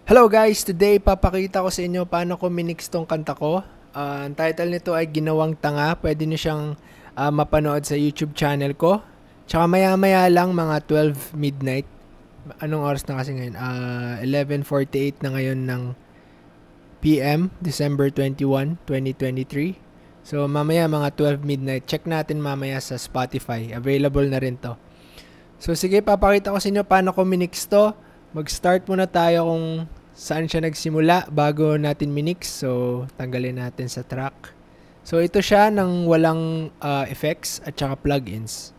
Hello guys! Today papakita ko sa inyo paano ko minix tong kanta ko. Ang title nito ay Ginawang Tanga. Pwede niyo siyang mapanood sa YouTube channel ko. Tsaka maya maya lang mga 12 midnight. Anong oras na kasi ngayon? 11:48 na ngayon ng PM, December 21, 2023. So mamaya mga 12 midnight. Check natin mamaya sa Spotify. Available na rin to. So sige, papakita ko sa inyo paano ko minix to. Mag-start muna tayo kung saan siya nagsimula bago natin minix. So, tanggalin natin sa track. So, ito siya ng walang effects at saka plugins.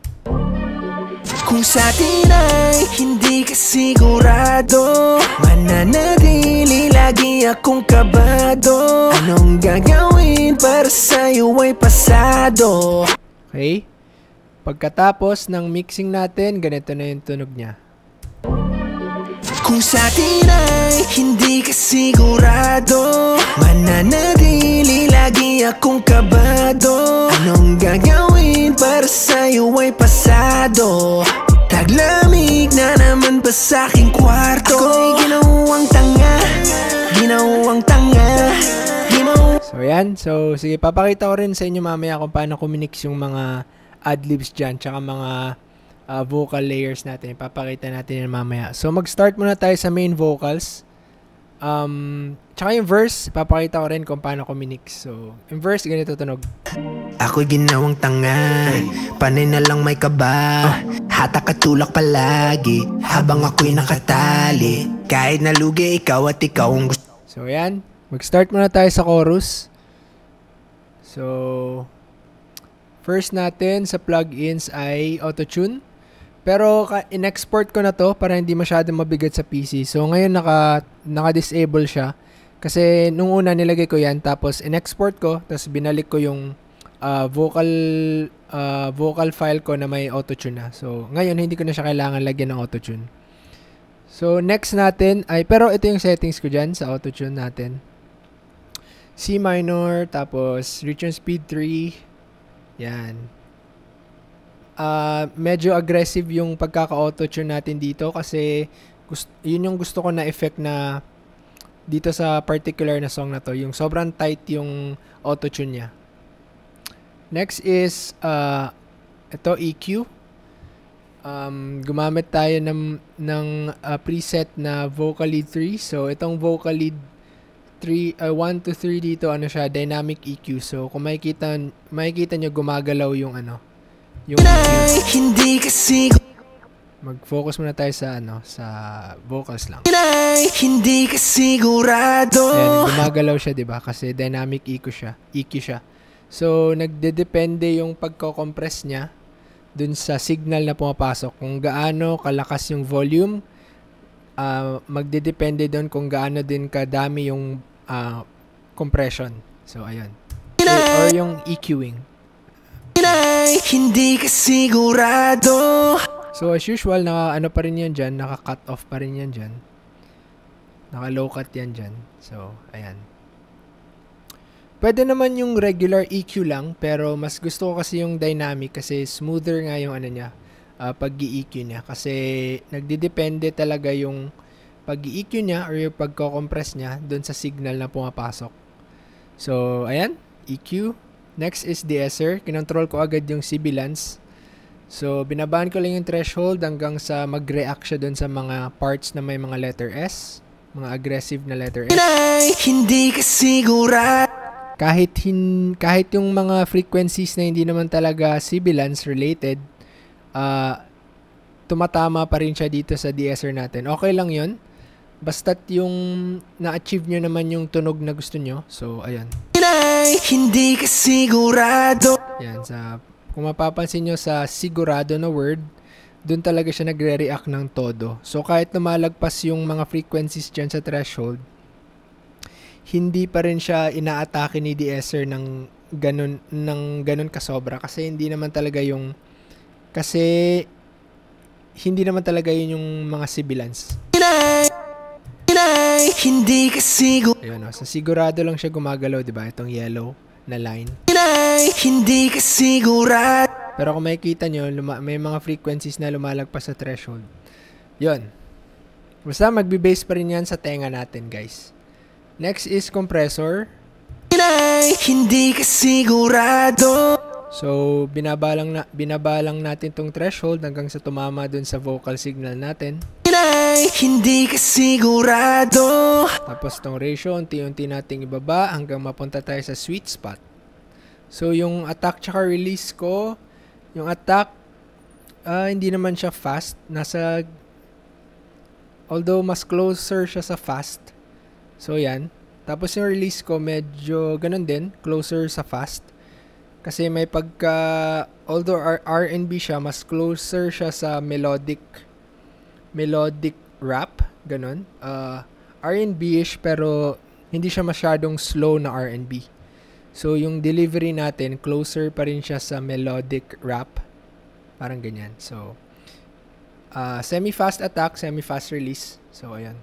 Kung sa atin ay hindi ka sigurado, mananatili lagi akong kabado. Anong gagawin para sa'yo ay pasado. Okay? Pagkatapos ng mixing natin, ganito na yung tunog niya. Kung sa atin ay hindi ka sigurado, mananatili lagi akong kabado. Anong gagawin para sa'yo ay pasado. Taglamig na naman pa sa'king kwarto. Ako'y ginawang tanga, ginawang tanga, So yan, so sige, papakita ko rin sa inyo mamaya kung paano ko minix yung mga adlibs dyan, tsaka mga vocal layers natin. Ipapakita natin yan mamaya. So, mag-start muna tayo sa main vocals. Tsaka yung verse, ipapakita ko rin kung paano ko minix. So, yung verse, ganito tunog. Ako'y ginawang tanga, panay na lang may kaba. Hatak at tulak palagi, habang ako'y nakatali. Kahit nalugi ikaw at ikaw ang gusto. So, yan. Mag-start muna tayo sa chorus. So, first natin sa plugins ay Auto-Tune. Pero in-export ko na to para hindi masyadong mabigat sa PC. So ngayon naka-disable siya. Kasi nung una nilagay ko yan, tapos in-export ko, tapos binalik ko yung vocal file ko na may auto-tune na. So ngayon hindi ko na siya kailangan lagyan ng auto-tune. So next natin ay, pero ito yung settings ko dyan sa auto-tune natin. C minor, tapos return speed 3. Yan. Medyo aggressive yung pagkaka-auto-tune natin dito kasi yun yung gusto ko na effect na dito sa particular na song na to, yung sobrang tight yung auto-tune niya. Next is ito EQ. Gumamit tayo ng preset na vocal lead 3. So itong vocal lead 1 to 3 dito, ano siya, dynamic EQ. So kung makikita nyo gumagalaw yung yung hindi kasi mag-focus muna tayo sa sa vocals lang. hindi ka sigurado. Ayan, gumagalaw siya, 'di ba? Kasi dynamic EQ siya. So nagdedepende yung pagko-compress niya dun sa signal na pumapasok. Kung gaano kalakas yung volume, magdedepende doon kung gaano din kadami yung compression. So ayan. Or yung EQing. Hindi ka sigurado. So as usual, naka pa rin yan dyan, naka-cut off pa rin yan dyan. Naka-low cut yan dyan. So, ayan. Pwede naman yung regular EQ lang, pero mas gusto ko kasi yung dynamic kasi smoother nga yung niya, pag-EQ niya. Kasi nagdidepende talaga yung pag-EQ niya or yung pagko-compress niya dun sa signal na pumapasok. So, ayan, EQ. Next is deesser. Kinontrol ko agad yung sibilance. So, binabaan ko lang yung threshold hanggang sa mag-react siya dun sa mga parts na may mga letter S. Mga aggressive na letter S. Hindi ka sigurado. Kahit yung mga frequencies na hindi naman talaga sibilance related, tumatama pa rin siya dito sa deesser natin. Okay lang yun. Basta't yung na-achieve nyo naman yung tunog na gusto nyo. So, ayan. Hindi ka sigurado. Yan, kung mapapansin nyo sa sigurado na word, dun talaga siya nagre-react ng todo. So, kahit lumalagpas yung mga frequencies dyan sa threshold, hindi pa rin siya inaatake ni deesser ng ganun kasobra. Kasi hindi naman talaga yun yung mga sibilance. Hindi ka sigurado. Ayun, sa sigurado lang siya gumagalaw, di ba? Itong yellow na line. Hindi ka sigurado. Pero kung makikita nyo, may mga frequencies na lumalagpas sa threshold. Yun. Basta magbe-base pa rin yan sa tenga natin, guys. Next is compressor. Hindi ka sigurado. So, binabalang natin tong threshold hanggang sa tumama dun sa vocal signal natin. Hindi ka sigurado. Tapos tong ratio, unti-unti nating ibaba hanggang mapunta tayo sa sweet spot. So, yung attack tsaka release ko, yung attack, hindi naman siya fast. Although mas closer siya sa fast. So, yan. Tapos yung release ko, medyo ganun din, closer sa fast. Kasi may although R&B siya, mas closer siya sa melodic rap, ganun. R&B-ish pero hindi siya masyadong slow na R&B. So yung delivery natin, closer pa rin siya sa melodic rap. Parang ganyan. So semi-fast attack, semi-fast release. So ayan.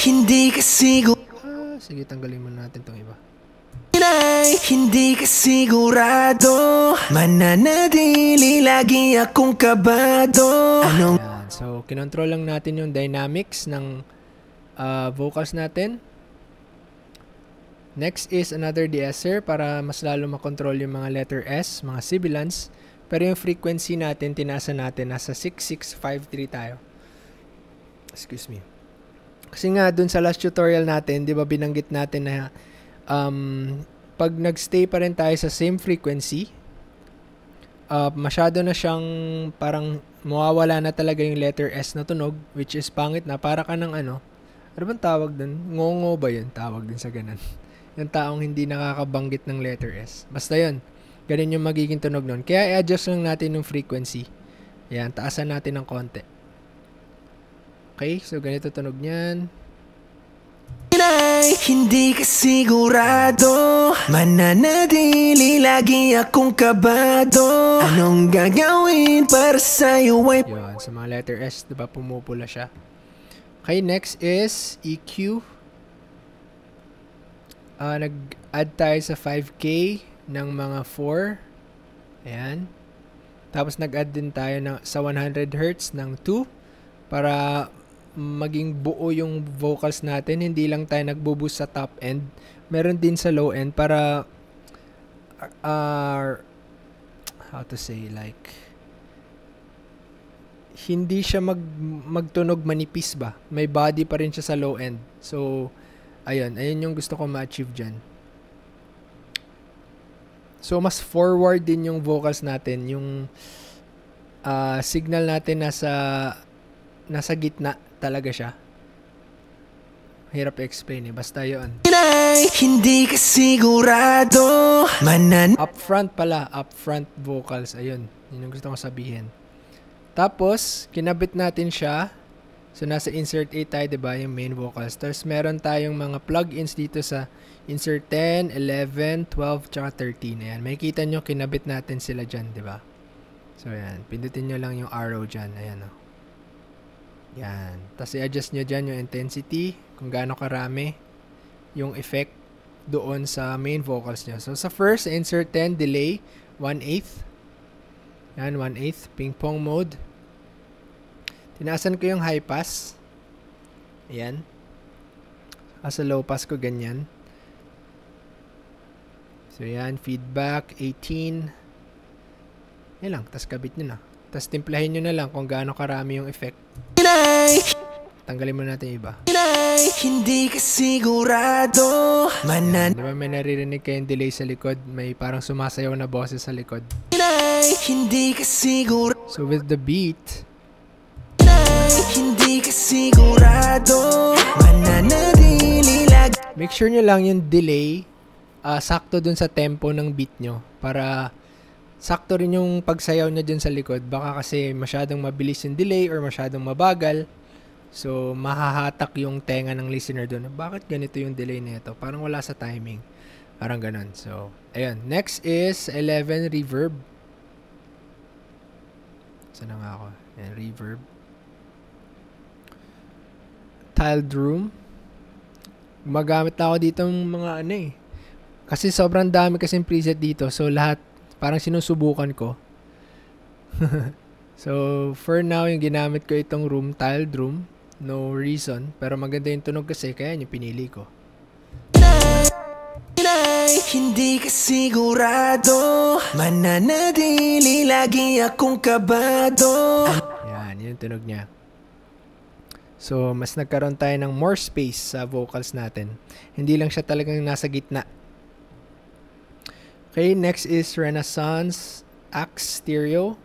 Hindi ka sigurado. Sige, tanggalin muna natin tong iba. Hindi ka sigurado. Mananatili lagi akong kabado. Anong? Ayan. So, kinontrol lang natin yung dynamics ng vocals natin. Next is another deesser para mas lalo makontrol yung mga letter S, mga sibilants. Pero yung frequency natin, tinasa natin, nasa 6653 tayo. Excuse me. Kasi nga, dun sa last tutorial natin, di ba binanggit natin na pag nagstay pa rin tayo sa same frequency, masyado na siyang parang mawawala na talaga yung letter S na tunog, which is pangit na. Para ka ng ano bang tawag dun? Ngongo ba yun? Tawag din sa ganun. Yung taong hindi nakakabanggit ng letter S. Basta yun. Ganun yung magiging tunog nun. Kaya i-adjust lang natin yung frequency. Yan, taasan natin ng konti. Okay, so ganito tunog niyan. Hindi ka sigurado. Mananatili lagi akong kabado. Anong gagawin para sa'yo ay... Yun, sa mga letter S, diba pumupula siya. Okay, next is EQ. Nag-add tayo sa 5K ng mga 4. Ayan. Tapos nag-add din tayo sa 100 Hz ng 2 para maging buo yung vocals natin. Hindi lang tayo nagbo-boost sa top end. Meron din sa low end para how to say, like hindi siya magtunog manipis ba. May body pa rin siya sa low end. So, ayun yung gusto ko ma-achieve dyan. So, mas forward din yung vocals natin. Yung signal natin nasa gitna talaga siya. Hirap i-explain eh. Basta yun. Hindi ka sigurado. Upfront pala. Upfront vocals. Ayun. Yun yung gusto ko sabihin. Tapos, kinabit natin siya. So, nasa insert 8 tayo, diba? Yung main vocals. Tapos, meron tayong mga plugins dito sa insert 10, 11, 12, tsaka 13. Ayan. Makikita nyo, kinabit natin sila dyan, diba? So, ayan. Pindutin nyo lang yung arrow dyan. Ayan, o. Yan. Tapos, i-adjust nyo dyan yung intensity. Kung gaano karami yung effect doon sa main vocals nyo. So, sa first, insert 10, delay, 1/8. Yan, 1/8. Ping-pong mode. Tinasan ko yung high pass. Ayan. Sa low pass ko, ganyan. So, yan. Feedback, 18. Yan lang. Tapos, kabit nyo na. Tapos, timplahin nyo na lang kung gaano karami yung effect. Tanggalin mo natin yung iba. Hindi ka sigurado. Diba may naririnig kayong delay sa likod? May parang sumasayaw na boses sa likod. Hindi ka sigurado. So with the beat, hindi ka sigurado. Mananatili lagi. make sure nyo lang yung delay sakto dun sa tempo ng beat nyo. Para sakto rin yung pagsayaw nyo dun sa likod. Baka kasi masyadong mabilis yung delay or masyadong mabagal. So, mahahatak yung tenga ng listener doon. Bakit ganito yung delay nito? Parang wala sa timing. Parang ganun. So, ayun. Next is 11 reverb. Saan na nga ako? Ayan, reverb. Tiled room. Gumagamit na ako dito ng mga ano eh. Kasi sobrang dami kasing preset dito. So, lahat parang sinusubukan ko. So, for now, yung ginamit ko itong room, tiled room. No reason. Pero maganda yung tunog kasi, kaya yung pinili ko. Hindi ka sigurado, mananatili lagi akong kabado. Yan, yun yung tunog niya. So, mas nagkaroon tayo ng more space sa vocals natin. Hindi lang siya talagang nasa gitna. Okay, next is Renaissance Axe Stereo.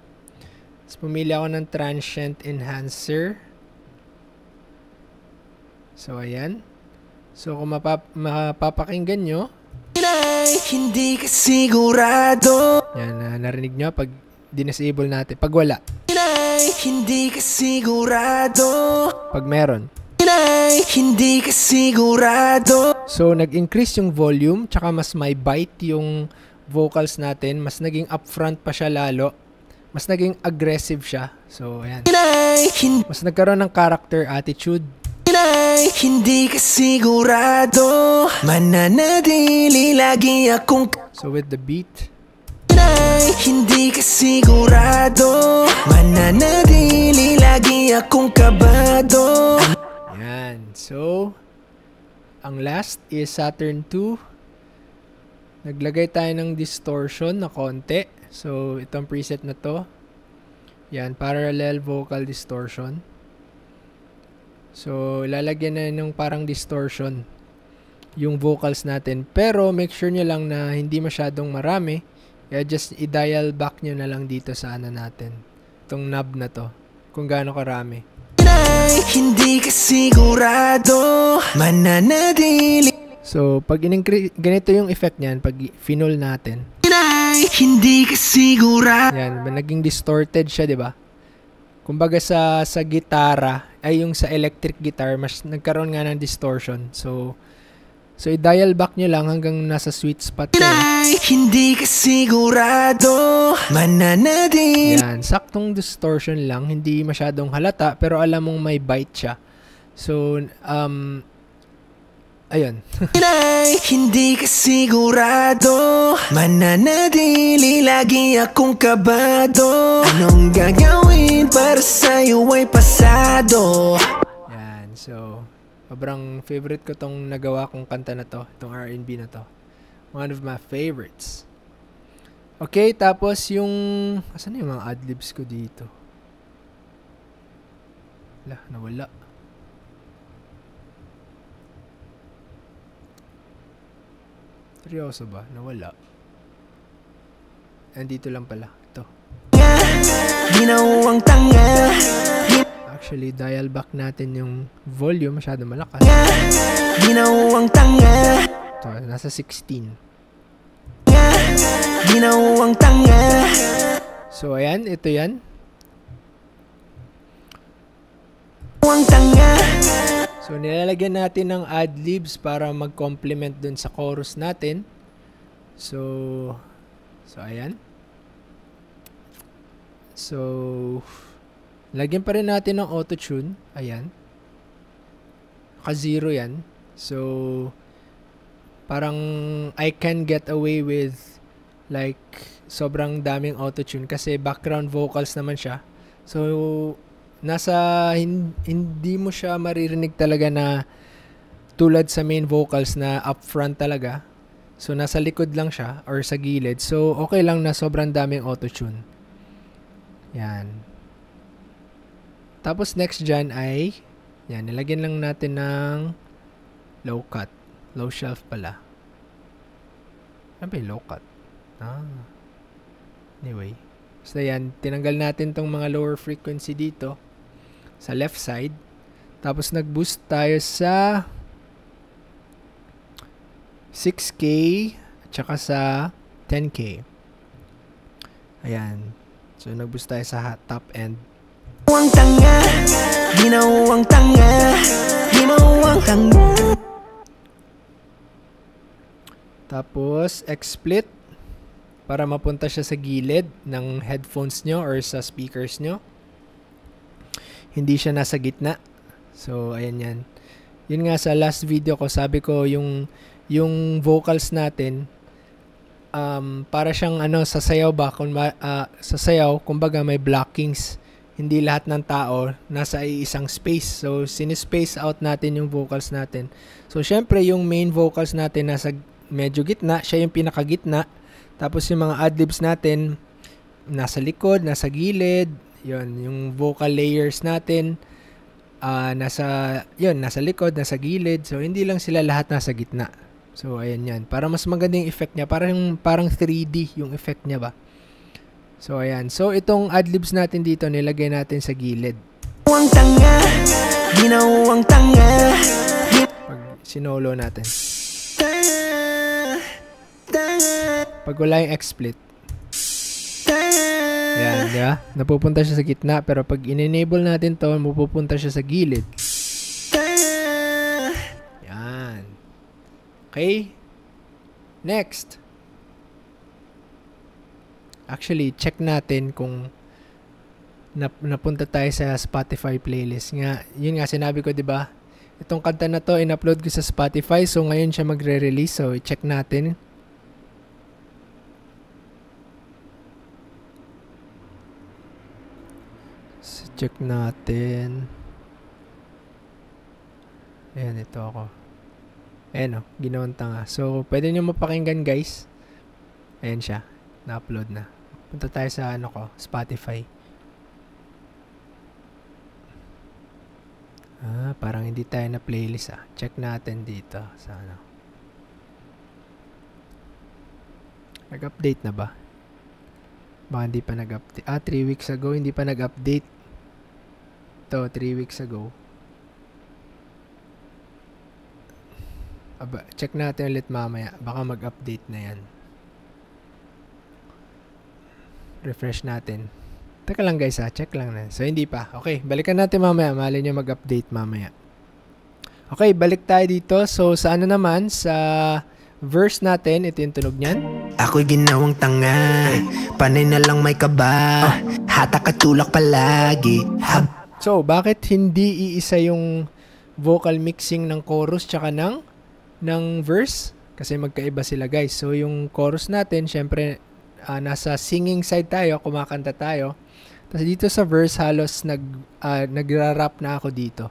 So, pumili ako ng Transient Enhancer. So, ayan. So, kung mapapakinggan nyo, hindi ka sigurado. yan, narinig nyo pag dinesable natin. Pag wala. Hindi ka sigurado. Pag meron. Hindi ka sigurado. So, nag-increase yung volume, tsaka mas may bite yung vocals natin. Mas naging upfront pa siya lalo. Mas naging aggressive siya. So, ayan. Mas nagkaroon ng character attitude. Hindi ka sigurado, mananatili lagi akong. So, with the beat. Hindi ka sigurado, mananatili lagi akong kabado. Ayan. So, ang last is Saturn 2. Naglagay tayo ng distortion na konti. So, itong preset na to. Yan, parallel vocal distortion. So, ilalagyan na ng parang distortion yung vocals natin. Pero, make sure nyo lang na hindi masyadong marami. Kaya just i-dial back nyo na lang dito sa ano natin. Itong knob na to. Kung gaano karami. Hindi ka sigurado, mananatili. So, pag ganito yung effect niyan, pag finol natin. Hindi ka sigurado. Yan, naging distorted siya, di ba? Kumbaga sa gitara, ay yung sa electric guitar, mas nagkaroon nga ng distortion. So i-dial back nyo lang hanggang nasa sweet spot kayo. Hindi ka sigurado, mananatili. Yan, saktong distortion lang, hindi masyadong halata, pero alam mong may bite siya. So, ayun. Hindi ka sigurado, mananatili lagi akong kabado. Anong gagawin para sa'yo ay pasado. Yan, so sobrang favorite ko tong nagawa kong kanta na to, itong R&B na to. One of my favorites. Okay, tapos yung asan na yung mga adlibs ko dito? Nawala. Seryoso ba? Nawala. Andito lang pala. Ito. Ginawang tanga. Actually, dial back natin yung volume. Masyado malakas. Ginawang tanga. Ito, nasa 16. Ginawang tanga. So, ayan. Ito yan. Ginawang tanga. So, nilalagyan natin ng ad-libs para mag-complement dun sa chorus natin. So ayan. So, lagyan pa rin natin ng auto-tune. Ayan. Naka-0 yan. So, parang I can get away with like sobrang daming auto-tune kasi background vocals naman siya. So, hindi mo siya maririnig talaga na tulad sa main vocals na upfront talaga. So, nasa likod lang siya or sa gilid. So, okay lang na sobrang daming auto-tune. Yan. Tapos, next dyan ay yan, nilagyan lang natin ng low cut. Low shelf pala. Ano ba yung low cut? Anyway. Basta yan, tinanggal natin tong mga lower frequency dito sa left side. Tapos nag-boost tayo sa 6K at saka sa 10K. Ayan. So nag-boost tayo sa top end. Ginawang tanga. Ginawang tanga. Ginawang tanga. Tapos X-split para mapunta siya sa gilid ng headphones nyo or sa speakers nyo. Hindi siya nasa gitna. So, ayan yan. Yun nga sa last video ko, sabi ko yung vocals natin, para siyang sasayaw ba? Sasayaw, kumbaga may blockings hindi lahat ng tao nasa isang space. So, sinispace out natin yung vocals natin. So, syempre, yung main vocals natin nasa medyo gitna, siya yung pinakagitna. Tapos, yung mga adlibs natin, nasa likod, nasa gilid. Yun, yung vocal layers natin, nasa likod, nasa gilid. So, hindi lang sila lahat nasa gitna. So, ayan yan. Para mas maganda yung effect niya. Parang 3D yung effect niya ba. So, ayan. So, itong adlibs natin dito, nilagay natin sa gilid. Pag sinolo natin. Pag wala yung X-split. Ayan, di ba? Napupunta siya sa gitna. Pero pag in-enable natin to, mapupunta siya sa gilid. Ayan. Okay? Next. Actually, check natin kung napunta tayo sa Spotify playlist. Yun nga, sinabi ko, di ba? Itong kanta na to, in-upload ko sa Spotify. So, ngayon siya magre-release. So, i-check natin. So, check natin. Ayan, ito ako. Ayan o, ginawang tanga. So, pwede nyo mapakinggan, guys. Ayan siya. Na-upload na. Punta tayo sa Spotify. Parang hindi tayo na playlist Check natin dito sa Nag-update na ba? Baka hindi pa nag-update. 3 weeks ago, hindi pa nag-update. Ito, 3 weeks ago. Check natin ulit mamaya. Baka mag-update na yan. Refresh natin. Teka lang guys check lang na. So hindi pa. Okay, balikan natin mamaya. Mali nyo mag-update mamaya. Okay, balik tayo dito. So sa naman, sa verse natin, ito yung tunog niyan. Ako'y ginawang tanga, panay na lang may kaba, hatak at tulak palagi. So bakit hindi iisa yung vocal mixing ng chorus tsaka ng verse? Kasi magkaiba sila guys. So yung chorus natin, syempre nasa singing side tayo, kumakanta tayo. Tapos dito sa verse, halos nagra-rap na ako dito.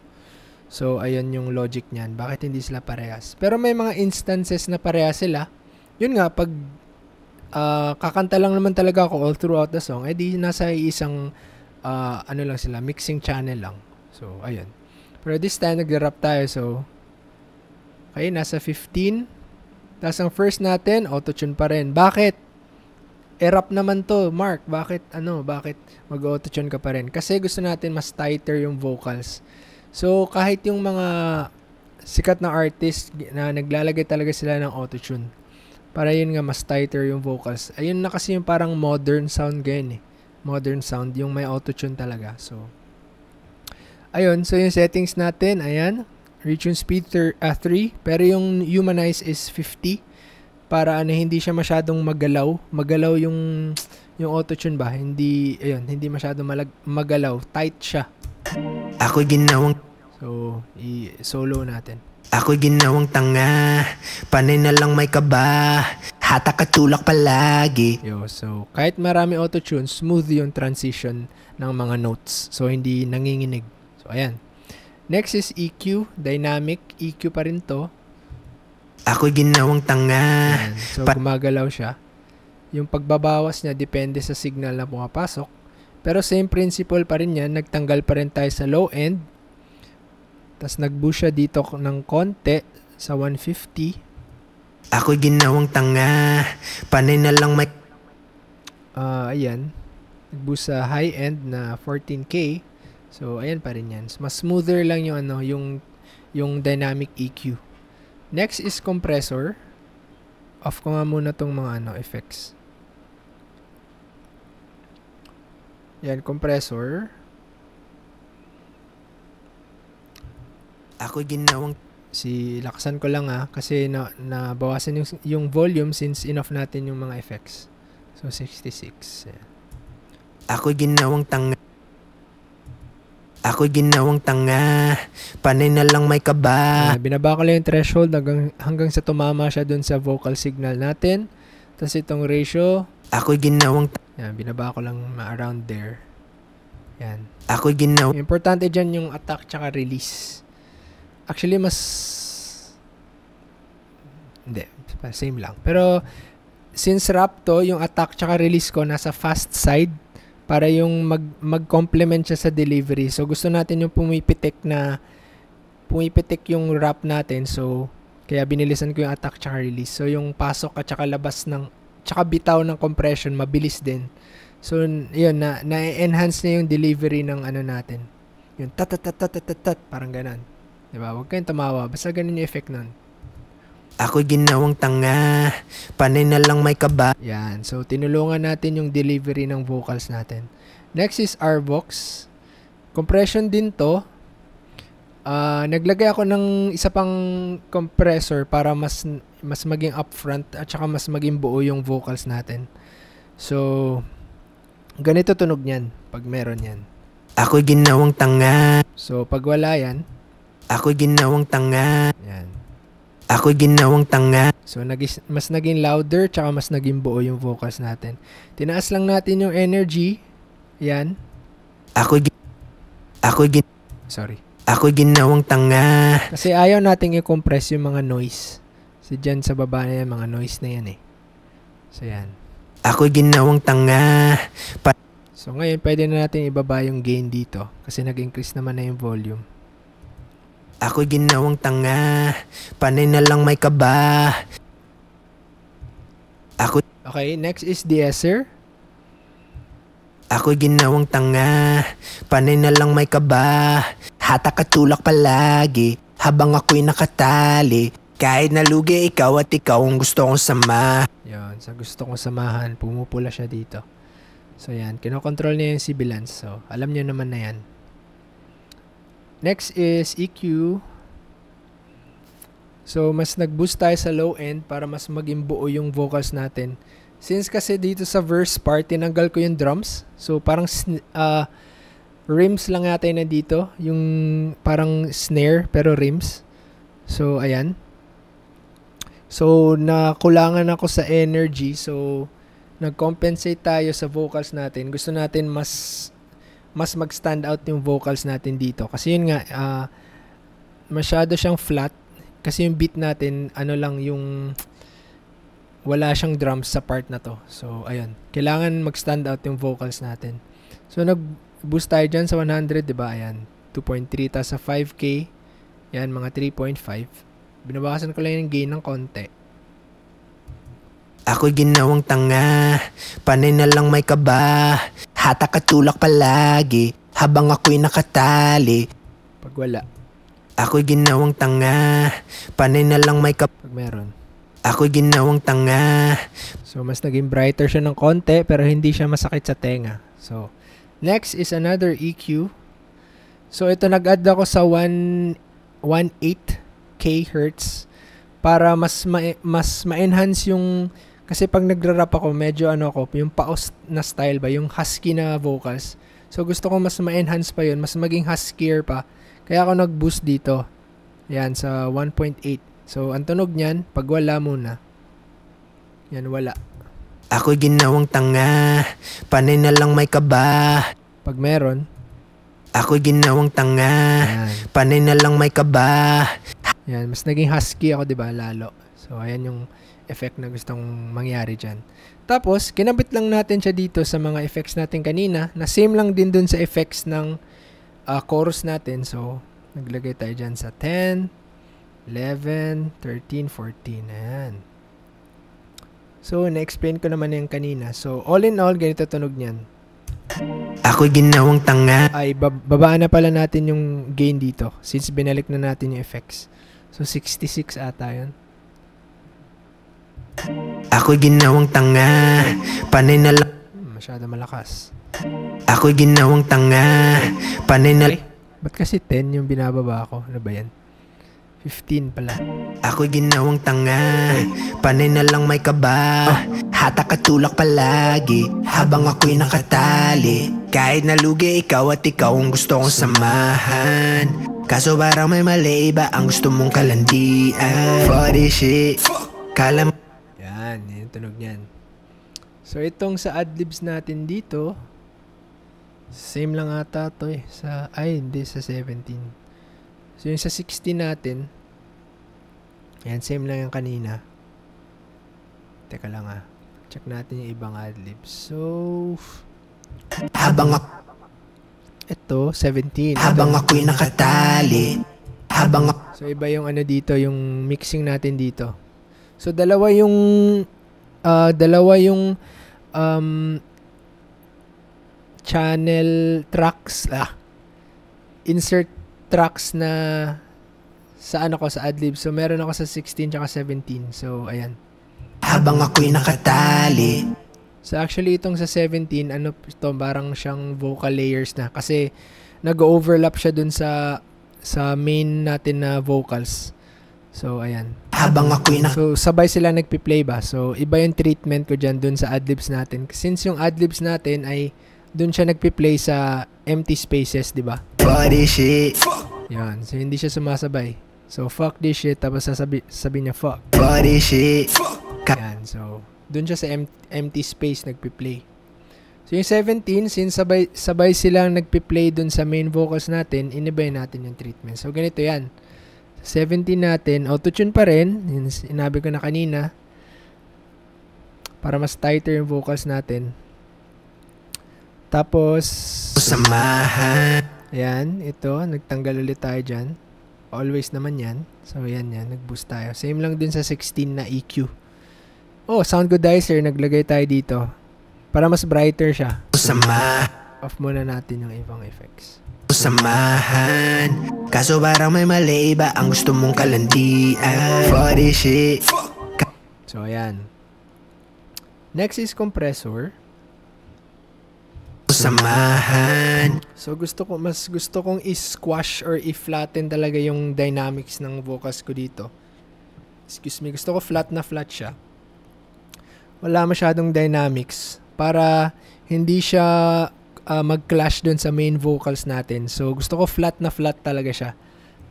So, ayun yung logic niyan. Bakit hindi sila parehas? Pero may mga instances na parehas sila. Yun nga, pag kakanta lang naman talaga ako all throughout the song, di nasa isang, lang sila, mixing channel lang. So, ayun. Pero this time, nagra-rap tayo. So, okay, nasa 15. Tapos ang first natin, auto-tune pa rin. Bakit? Rap naman to, Mark. Bakit mag-auto-tune ka pa rin? Kasi gusto natin mas tighter yung vocals. So, kahit yung mga sikat na artist na naglalagay talaga sila ng auto-tune. Para yun nga, mas tighter yung vocals. Ayun na kasi yung parang modern sound ganyan Modern sound, yung may auto-tune talaga. So, ayun. So, yung settings natin, ayan. Retune speed 3. Pero yung humanize is 50. Para hindi siya masyadong magalaw. Magalaw yung auto-tune ba? Hindi masyadong magalaw. Tight siya. Ako'y ginawang... So, i-solo natin. Ako'y ginawang tanga, panay na lang may kaba, hatak at tulak palagi. So, kahit marami auto-tune, smooth yung transition ng mga notes. So, hindi nanginginig. So, ayan. Next is EQ. Dynamic. EQ pa rin to. Ako'y ginawang tanga. So, gumagalaw siya. Yung pagbabawas niya, depende sa signal na pumapasok. Pero same principle pa rin yan. Nagtanggal pa rin tayo sa low end. Tapos nag-boost siya dito ng konti sa 150. Ako'y ginawang tanga. Panay na lang may... Ayan. Nag-boost sa high end na 14K. So, ayan pa rin yan. Mas smoother lang yung dynamic EQ. Next is compressor. Off ko nga muna tong mga effects. Yan, compressor. Ako'y ginawang... Laksan ko lang kasi nabawasan yung volume since enough natin yung mga effects. So, 66. Yan. Ako'y ginawang tanga. Ako'y ginawang tanga, panay na lang may kaba. Binaba ko lang yung threshold hanggang sa tumama siya dun sa vocal signal natin. Tapos itong ratio. Ako'y ginawang... Yan, binaba ko lang around there. Yan. Ako'y ginawa. Importante dyan yung attack tsaka release. Actually, hindi, same lang. Pero, since rap to, yung attack tsaka release ko nasa fast side para yung mag-complement siya sa delivery. So, gusto natin yung pumipitik yung rap natin. So, kaya binilisan ko yung attack tsaka release. So, yung pasok at tsaka labas tsaka bitaw ng compression, mabilis din. So, yun, na-enhance na yung delivery ng ano natin. Yung tat, parang ganon. Diba? Huwag kayong tumawa. Basta ganun yung effect nun. Ako'y ginawang tanga, panay na lang may kaba. Yan. So, tinulungan natin yung delivery ng vocals natin. Next is RVox. Compression din to. Naglagay ako ng isa pang compressor para mas maging upfront at saka mas maging buo yung vocals natin. So, ganito tunog niyan pag meron yan. Ako'y ginawang tanga. So, pag wala yan, ako'y ginawang tanga. Yan. Ako'y ginawang tanga. So, mas naging louder tsaka mas naging buo yung vocals natin. Tinaas lang natin yung energy. Yan. Ako'y ginawang tanga. Kasi ayaw nating i-compress yung mga noise. Kasi dyan sa baba na yan, mga noise na yan eh. So, yan. Ako'y ginawang tanga. So, ngayon, pwede na natin ibaba yung gain dito. Kasi nag-increase naman na yung volume. Ako'y ginawang tanga, panay na lang may kaba. Okay, next is deesser. Ako'y ginawang tanga, panay na lang may kaba. Hatak at tulak palagi, habang ako'y nakatali. Kahit nalugi ikaw at ikaw ang gusto kong sama. Yan, sa gusto kong samahan, pumupula siya dito. So yan, kinokontrol niya yung sibilance. So, alam niyo naman na yan. Next is EQ. So, mas nag-boost tayo sa low end para mas maging buo yung vocals natin. Since kasi dito sa verse part, tinanggal ko yung drums. So, parang rims lang yata na dito. Yung parang snare, pero rims. So, ayan. So, nakulangan ako sa energy. So, nag-compensate tayo sa vocals natin. Gusto natin mas mag-stand out yung vocals natin dito. Kasi yun nga, masyado siyang flat. Kasi yung beat natin, ano lang yung wala siyang drums sa part na to. So, ayun. Kailangan mag-stand out yung vocals natin. So, nag-boost tayo dyan sa 100, diba? Ayan. 2.3 tas sa 5K. Yan, mga 3.5. Binabawasan ko lang yung gain ng konti. Ako'y ginawang tanga, panay na lang may kaba. Hatak at tulak palagi, habang ako'y nakatali. Pag wala. Ako'y ginawang tanga, panay na lang may kaba. Pag meron. Ako'y ginawang tanga. So, mas naging brighter siya ng konti, pero hindi siya masakit sa tenga. So, next is another EQ. So, ito nag-add ako sa 1.8K Hertz para mas ma-enhance yung. Kasi pag nagra-rap ako, medyo yung paos na style ba, yung husky na vocals. So, gusto ko mas ma-enhance pa yun, mas maging huskier pa. Kaya ako nag-boost dito. Yan, sa 1.8. So, ang tunog niyan, pag wala muna. Yan, wala. Ako'y ginawang tanga, panay na lang may kaba. Pag meron. Ako'y ginawang tanga, panay na lang may kaba. Yan, mas naging husky ako, diba, lalo. So, ayan yung effect na gustong mangyari dyan. Tapos, kinabit lang natin siya dito sa mga effects natin kanina, na same lang din dun sa effects ng chorus natin. So, naglagay tayo dyan sa 10, 11, 13, 14. Ayan. So, na-explain ko naman yung kanina. So, all in all, ganito tunog niyan. Ako'y ginawang tanga. Ay, babaan na pala natin yung gain dito since binalik na natin yung effects. So, 66 ata yun. Ako'y ginawang tanga, panay na lang. Masyado malakas. Ako'y ginawang tanga, panay na. Ba't kasi 10 yung binababa ko? Ano ba yan? 15 pala. Ako'y ginawang tanga, panay na lang may kaba. Hatak at tulak palagi, habang ako'y nakatali. Kahit nalugi ikaw at ikaw ang gusto kong samahan. Kaso parang may mali, iba ang gusto mong kalandian. For this shit, kala. Yan, yung tunog niyan. So, itong sa adlibs natin dito, Same lang ata to eh. Hindi, sa 17. So yung sa 16 natin, yan, same lang yung kanina. Teka lang check natin yung ibang adlibs. So, habang ito, 17. habang ako'y nakatali, So, iba yung dito, yung mixing natin dito. So, dalawa yung channel tracks, insert tracks na sa sa adlib. So, meron ako sa 16 tsaka 17. So, ayan. habang ako'y nakatali. So, actually, itong sa 17, ito, parang siyang vocal layers na. Kasi, nag-overlap siya dun sa main natin na vocals. So, ayan. Habang ako'y So, sabay sila nagpi-play ba? So, iba yung treatment ko dyan dun sa adlibs natin. Since yung adlibs natin ay dun siya nagpi-play sa empty spaces, di ba? body shit, Yan. So, hindi siya sumasabay. So, fuck this shit. Tapos sabi niya, fuck. body shit, Yan. So, dun siya sa empty space nagpi-play. So, yung 17, since sabay silang nagpi-play dun sa main vocals natin, inibay natin yung treatment. So, ganito yan. 17 natin, auto-tune pa rin. Yung sinabi ko na kanina. Para mas tighter yung vocals natin. Tapos, samahan, ayan, ito, nagtanggal ulit tayo dyan. Always naman yan. So, yan, nag-boost tayo. Same lang din sa 16 na EQ. Oh, sound goodizer, naglagay tayo dito. Para mas brighter siya. samahan, Off muna natin yung ibang effects. samahan. Kaso parang may mali, iba ang gusto mong kalandian. Body shit, So, ayan. Next is compressor. samahan. So, mas gusto kong i-squash or i-flatten talaga yung dynamics ng vocals ko dito. Excuse me, gusto ko flat na flat siya. Wala masyadong dynamics para hindi siya mag-clash dun sa main vocals natin. So, gusto ko flat na flat talaga siya.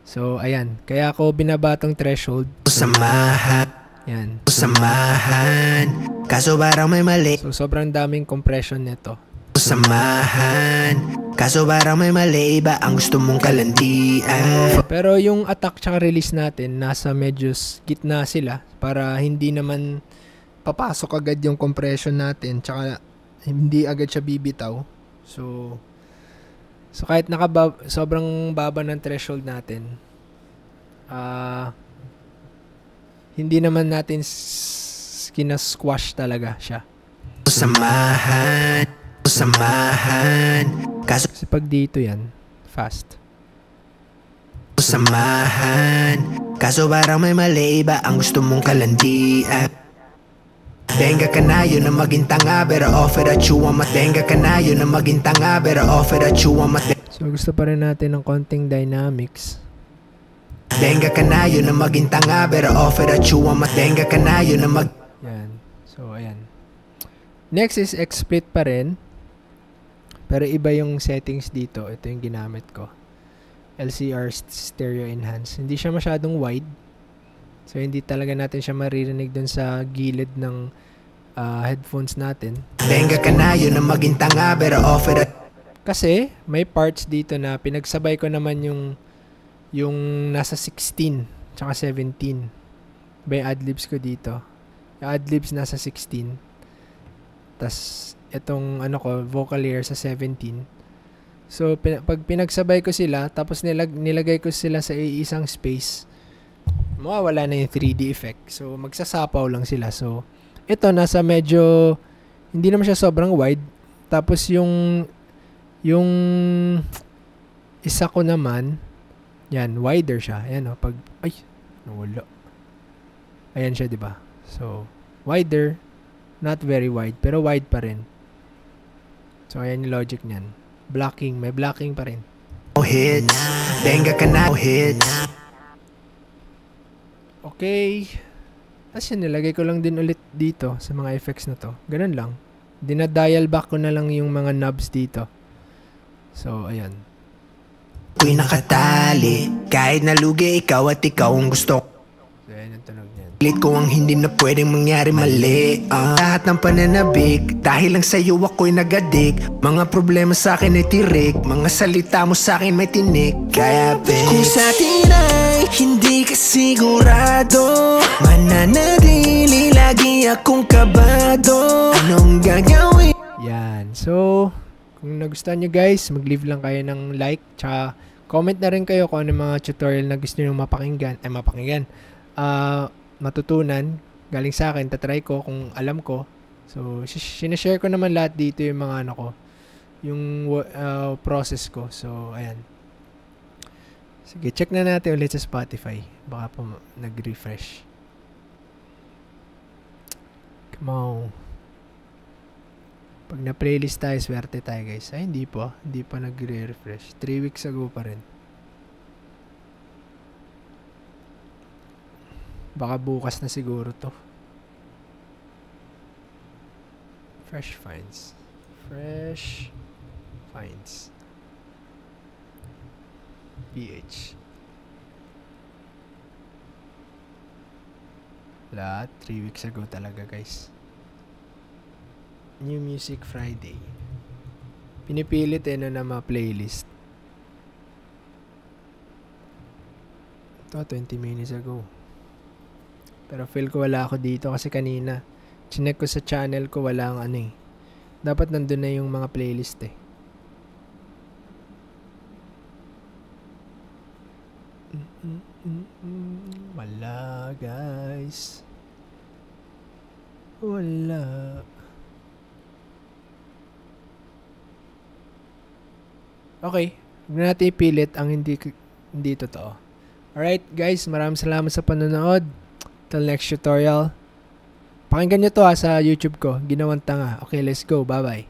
So, ayan. Kaya ako binabatong threshold. Samahan, Yan. samahan. Kaso parang may mali, So, sobrang daming compression nito. samahan. Kaso parang may mali, iba ang gusto mong kalandian. Pero yung attack tsaka release natin, nasa medyo gitna sila para hindi naman papasok agad yung compression natin tsaka hindi agad siya bibitaw. So kahit sobrang baba ng threshold natin, hindi naman natin kina-squash talaga siya. Samahan, samahan. Kaso Kasi pag dito yan, fast. samahan. Kaso parang may mali, iba ang gusto mong kalandian. Benga ka na yun na maging tanga, better offer at you ang matenga ka na yun na maging tanga, better offer at you ang matenga. So gusto pa rin natin ng konting dynamics. Benga ka na yun na maging tanga, better offer at you ang matenga ka na yun na Yan. So ayan. Next is XSplit pa rin. Pero iba yung settings dito. Ito yung ginamit ko. LCR Stereo Enhance. Hindi siya masyadong wide. So hindi talaga natin siya maririnig dun sa gilid ng headphones natin. Benga ka na yun na maging tanga, better offer at Kasi may parts dito na pinagsabay ko naman yung nasa 16 tsaka 17. Iba yung adlibs ko dito. Yung adlibs nasa 16. Tas itong vocal layer sa 17. So pag pinagsabay ko sila tapos nilagay ko sila sa isang space, mawawala na yung 3D effect. So magsasapaw lang sila. So ito nasa medyo hindi naman siya sobrang wide. Tapos yung isa ko naman, yan, wider siya. Ayan pag nawala. Ayan siya, 'di ba? So wider, not very wide, pero wide pa rin. So ayan yung logic niyan. Blocking, may blocking pa rin. hits. Benga ka na hits. Okay. Tapos yun, nilagay ko lang din ulit dito sa mga effects na to. Ganun lang. Dinadial back ko na lang yung mga knobs dito. So, ayan. Ako'y nakatali. Kahit nalugi ikaw at ikaw ang gusto. So, ayan yung tunog niyan. Pilit ko ang hindi na pwedeng mangyari mali. Lahat ng pananabik, dahil lang sa'yo ako'y nagadik. Mga problema sa'kin ay tirik, mga salita mo sa'kin may tinik. Kaya bitch, kung sa atin ay hindi ka sigurado, mananatili lagi akong kabado. Anong gagawin? Yan. So, kung nagustuhan nyo guys, mag-leave lang kayo ng like. Tsaka, comment na rin kayo kung ano mga tutorial na gusto nyo mapakinggan. Matutunan. Galing sa akin, tatry ko kung alam ko. So, sinashare ko naman lahat dito yung mga ano ko. Yung process ko. So, ayan. Sige, check na natin ulit sa Spotify. Baka po nag-refresh. Come on. Pag na-playlist tayo, swerte tayo guys. Ay, hindi pa. Hindi pa nagre-refresh. 3 weeks ago pa rin. Baka bukas na siguro to. Fresh finds. Fresh finds. PH. Lahat 3 weeks ago talaga guys. New Music Friday. Pinipilit na mga playlist. Ito 20 minutes ago. Pero feel ko wala ako dito kasi kanina chinek ko sa channel ko, wala ang ano eh. Dapat nandun na yung mga playlist eh. Wala guys. Wala. Okay, huwag na natin ipilit ang hindi totoo. Alright guys, maraming salamat sa panonood. Till next tutorial. Pakinggan nyo to sa YouTube ko. Ginawang tanga. Okay, let's go. Bye-bye.